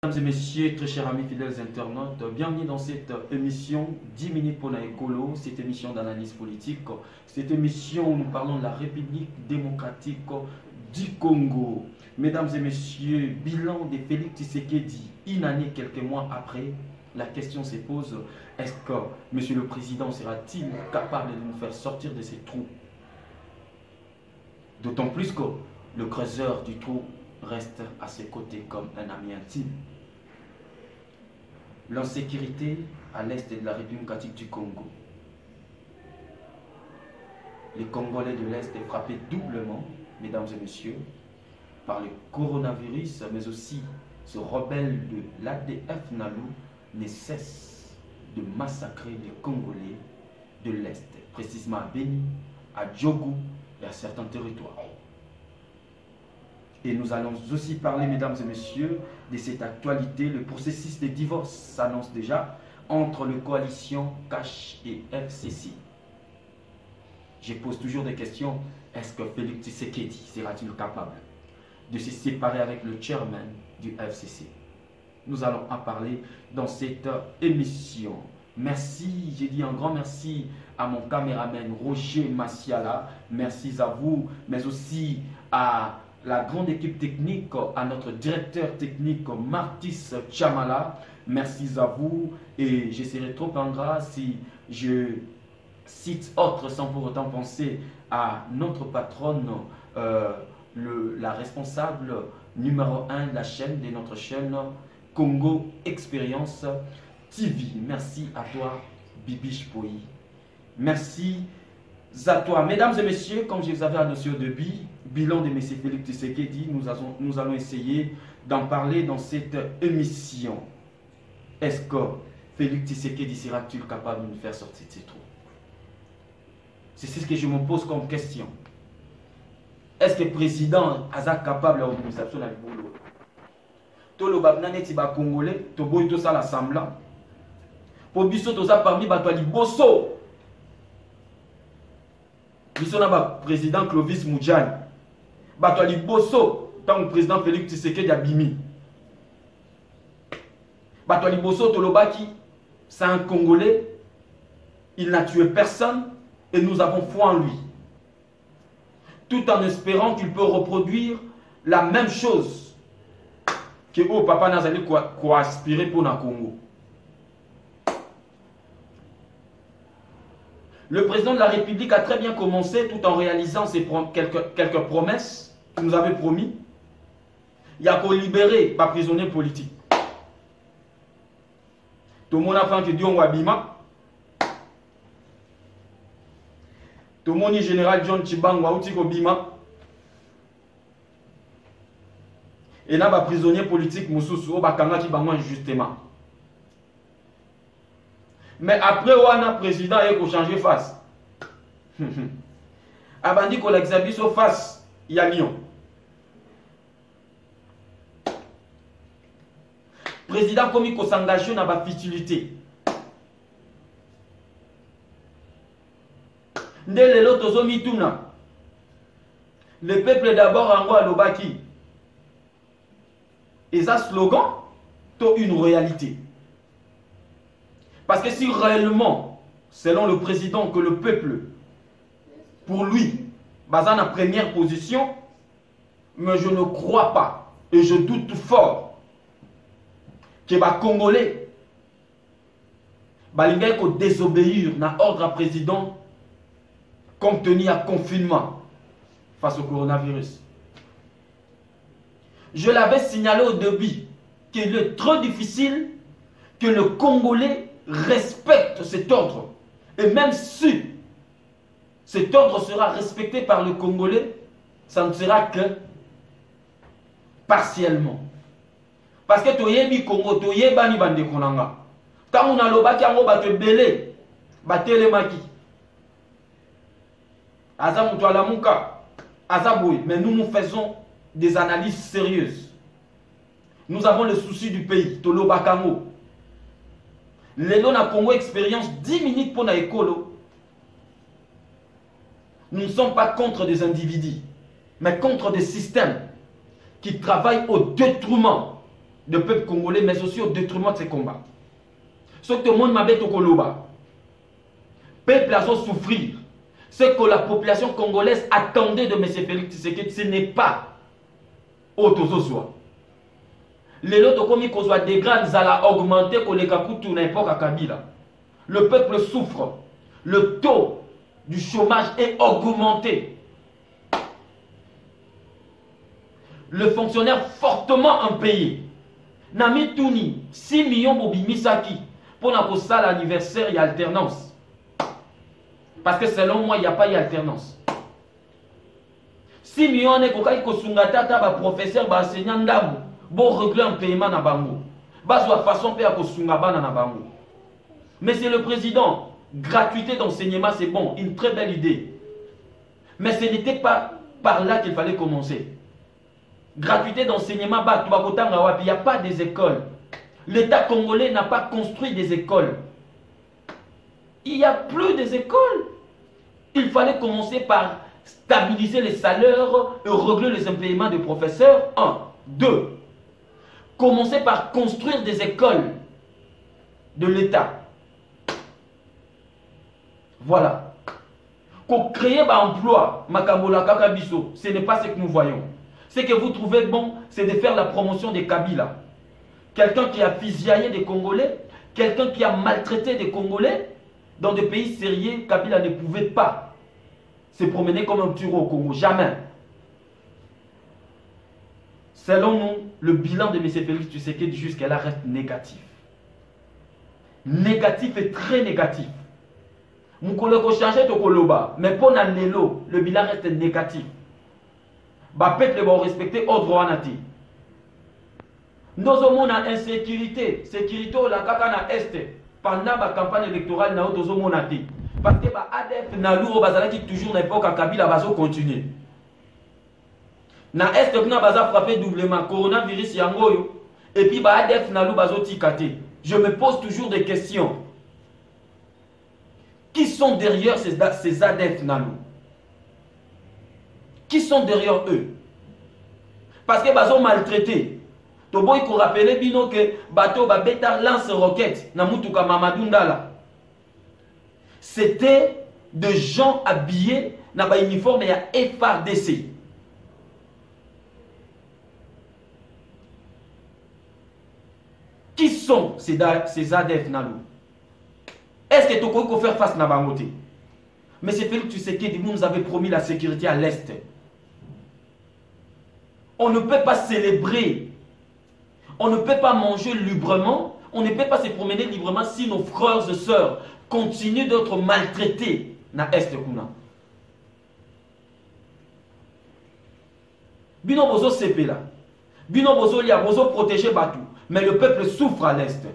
Mesdames et messieurs, très chers amis fidèles internautes, bienvenue dans cette émission 10 minutes pour la écolo, cette émission d'analyse politique, cette émission où nous parlons de la République démocratique du Congo. Mesdames et messieurs, bilan de Félix Tshisekedi, une année, quelques mois après, la question se pose, est-ce que Monsieur le Président sera-t-il capable de nous faire sortir de ces trous? D'autant plus que le creuseur du trou reste à ses côtés comme un ami intime. L'insécurité à l'est de la République démocratique du Congo. Les Congolais de l'Est est frappé doublement, mesdames et messieurs, par le coronavirus, mais aussi ce rebelle de l'ADF NALU ne cesse de massacrer les Congolais de l'Est, précisément à Beni, à Djougou et à certains territoires. Et nous allons aussi parler, mesdames et messieurs, de cette actualité. Le processus de divorce s'annonce déjà entre la coalition CACH et FCC. Je pose toujours des questions. Est-ce que Félix Tshisekedi sera-t-il capable de se séparer avec le chairman du FCC? Nous allons en parler dans cette émission. Merci, j'ai dit un grand merci à mon caméraman Roger Massiala. Merci à vous, mais aussi à la grande équipe technique, à notre directeur technique Martis Chamala. Merci à vous et je serai trop ingrat si je cite autre sans pour autant penser à notre patronne, la responsable numéro 1 de la chaîne, de notre chaîne Congo Experience TV. Merci à toi, Bibiche Poi. Merci à toi. Mesdames et messieurs, comme je vous avais annoncé au début, bilan de M. Félix Tshisekedi, nous allons essayer d'en parler dans cette émission. Est-ce que Félix Tshisekedi sera-t-il capable de nous faire sortir de ces trous? C'est ce que je me pose comme question. Est-ce que le président est capable de l'organisation dans le boulot? Tout le babnaneti ba congolais, to boy to ça l'assemblée. Pour biso to ça parmi ba to liboso. Biso na ba président Clovis Moudjani. Ba to liboso tant que président Félix Tshisekedi abimi. Ba to liboso to lobaki, c'est un Congolais. Il n'a tué personne et nous avons foi en lui. Tout en espérant qu'il peut reproduire la même chose que au papa Nazali quoi aspirer pour le Congo. Le président de la République a très bien commencé tout en réalisant quelques promesses qu'il nous avait promis. Il y a qu'à libérer pas prisonniers politiques. Tout le monde a fait que Dion Wabima. Tout le monde général John Chibang Wauti Kobima. Et là, les prisonniers politiques, Moussoussou, Bakanga qui bango injustement. Mais après, on a président et qu'on change face. Abandi qu'on l'exabisse au face, il y a Lyon. Président comme il s'engage dans la futilité. Ndé le tozo mituna. Le peuple d'abord en voit l'obaki. Et ça, slogan, c'est une réalité. Parce que si réellement, selon le président, que le peuple, pour lui, basé en première position, mais je ne crois pas, et je doute fort, que les Congolais, ils vont désobéir à l'ordre à président, compte tenu à confinement face au coronavirus. Je l'avais signalé au début qu'il est trop difficile que le Congolais respecte cet ordre. Et même si cet ordre sera respecté par le Congolais, ça ne sera que partiellement. Parce que toyebi Congo, toyebani bande konanga. Tant on a l'obaki ango bate belé, batele maki. Aza mutu alamuka, aza boy. Mais nous faisons des analyses sérieuses. Nous avons le souci du pays, Tolo Bakango. Les lots na Congo expérience 10 minutes pour na écolo. Nous ne sommes pas contre des individus, mais contre des systèmes qui travaillent au détriment du peuple congolais, mais aussi au détriment de ces combats. Ce que le monde m'a dit au Koloba, peuple a souffrir. Ce que la population congolaise attendait de M. Félix Tshisekedi, ce n'est pas autososoi. Les autres commis qu'on soit des grandes à augmenter pour les Kakutu n'importe à Kabila. Le peuple souffre. Le taux du chômage est augmenté. Le fonctionnaire fortement impayé. Nami Touni, 6 millions Bobimisaki pour l'anniversaire et alternance. Parce que selon moi, il n'y a pas d'alternance. 6 millions de professeurs, enseignants, pour régler un paiement na bango. Façon na bango. Mais c'est le président. Gratuité d'enseignement, c'est bon. Une très belle idée. Mais ce n'était pas par là qu'il fallait commencer. Gratuité d'enseignement, il n'y a pas des écoles. L'État congolais n'a pas construit des écoles. Il n'y a plus des écoles. Il fallait commencer par stabiliser les salaires et régler les impayements des professeurs. 1. 2. Commencer par construire des écoles de l'État. Voilà. Pour créer un emploi, ce n'est pas ce que nous voyons. Ce que vous trouvez bon, c'est de faire la promotion des Kabila. Quelqu'un qui a fusillé des Congolais, quelqu'un qui a maltraité des Congolais, dans des pays sérieux, Kabila ne pouvait pas se promener comme un tueur au Congo. Jamais. Selon nous, le bilan de M. Félix Tshisekedi jusqu'à là reste négatif. Négatif et très négatif. Moukoloko change to koloba, mais pour Nanelo, le bilan reste négatif. Peut-être vont respecter ordre anati. Nous avons une insécurité, sécurité au la kaka na est pendant la campagne électorale na otozo monati. Parce que ADF na louro bazalaki toujours n'importe à Kabila bazo continuer. Na est kuna baza frappé doublement coronavirus yangoyo et puis ADF na louro bazo tikate. Je me pose toujours des questions. Qui sont derrière ces ADF Nalou? Qui sont derrière eux? Parce que ils ont maltraité. Tobo il faut rappeler bino que bateau beta lance roquette na mutuka Mamadou Ndala. C'était des gens habillés dans ba uniforme et à FARDC. Qui sont ces ADF Nalou? Est-ce que tu peux faire face à Bangote? Mais c'est Félix Tshisekedi, vous nous avez promis la sécurité à l'Est. On ne peut pas célébrer, on ne peut pas manger librement, on ne peut pas se promener librement si nos frères et sœurs continuent d'être maltraités dans l'Est. Bino bozo CP là, Bino bozo lia, bozo protéger Batou, mais le peuple souffre à l'Est.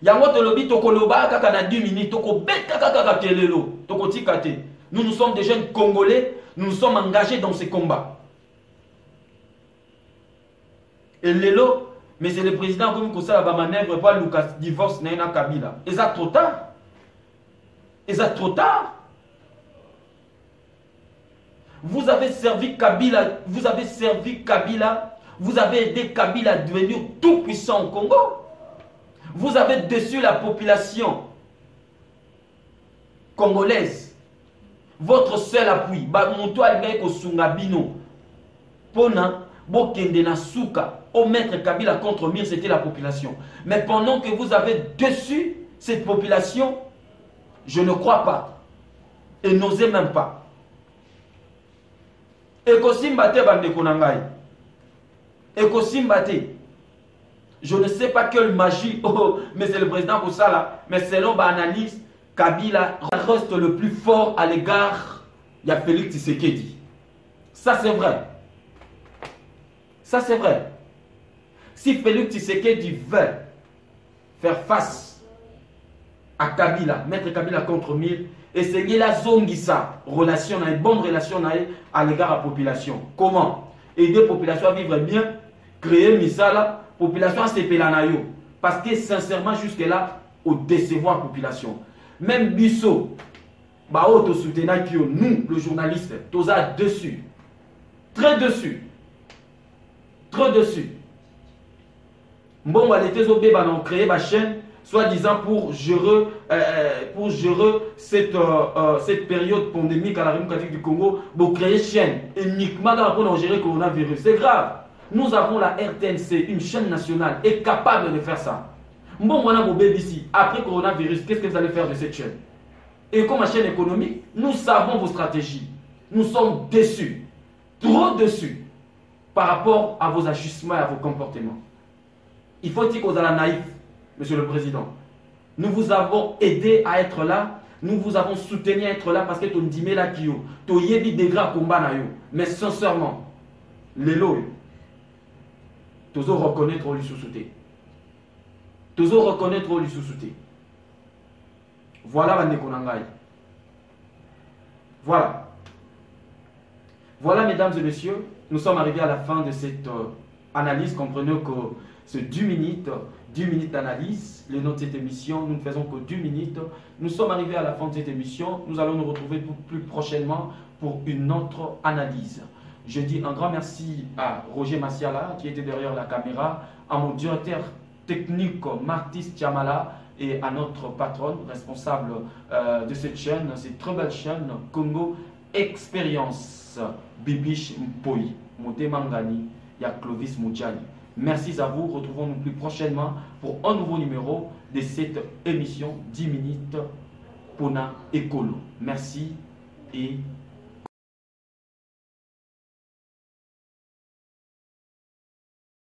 Yango tolobi tokoloba kaka na 10 minutes toko beta kaka kelelo toko tikate. Nous sommes des jeunes Congolais, nous nous sommes engagés dans ces combats. Et lelo, mais c'est le président comme ça la manœuvre pas Lucas divorce na Kabila. Et ça trop tard. Et ça trop tard. Vous avez servi Kabila, vous avez servi Kabila, vous avez aidé Kabila à devenir tout puissant au Congo. Vous avez déçu la population congolaise. Votre seul appui, au maître Kabila contre Mir, c'était la population. Mais pendant que vous avez déçu cette population, je ne crois pas. Et n'osez même pas. Ekosimbate bande konangai. Ekosimbate. Je ne sais pas quelle magie, mais c'est le président Koussala. Mais selon l'analyse, Kabila reste le plus fort à l'égard de Félix Tshisekedi. Ça c'est vrai. Ça c'est vrai. Si Félix Tshisekedi veut faire face à Kabila, mettre Kabila contre Mir, essayer la zongisa, relation, une bonne relation à l'égard de la population. Comment? Aider la population à vivre bien, créer Misala, population à se pelanayo. Parce que sincèrement, jusque-là, au décevoir la population. Même Bissot, nous, le journaliste, tous dessus. Très dessus. trop dessus. Bon, on a créé ma chaîne, soi-disant pour gérer cette période pandémique à la République catholique du Congo, pour créer une chaîne uniquement pour gérer le coronavirus. C'est grave. Nous avons la RTNC, une chaîne nationale, est capable de faire ça. Bon, voilà vos ici. Après coronavirus, qu'est-ce que vous allez faire de cette chaîne? Et comme ma chaîne économique, nous savons vos stratégies. Nous sommes déçus, trop déçus, par rapport à vos ajustements et à vos comportements. Il faut dire qu'on a la naïf, Monsieur le Président. Nous vous avons aidé à être là, nous vous avons soutenu à être là parce que tu dit là qui yo, tu yebi degra combat na yo. Mais sincèrement, les lois, tu os reconnaître au sous-souté. Tu os reconnaître au sous-souté. Voilà bande konangai. Voilà. Voilà, mesdames et messieurs, nous sommes arrivés à la fin de cette analyse. Comprenez que c'est 10 minutes d'analyse. Le nom de cette émission, nous ne faisons que 10 minutes. Nous sommes arrivés à la fin de cette émission. Nous allons nous retrouver plus prochainement pour une autre analyse. Je dis un grand merci à Roger Massiala qui était derrière la caméra, à mon directeur technique Martis Tiamala et à notre patronne responsable de cette chaîne, cette très belle chaîne Congo Expérience, Bibiche Mpoi, Moté Mangani, il y a Clovis Moudjani. Merci à vous, retrouvons-nous plus prochainement pour un nouveau numéro de cette émission 10 minutes Pona Ekolo. Merci et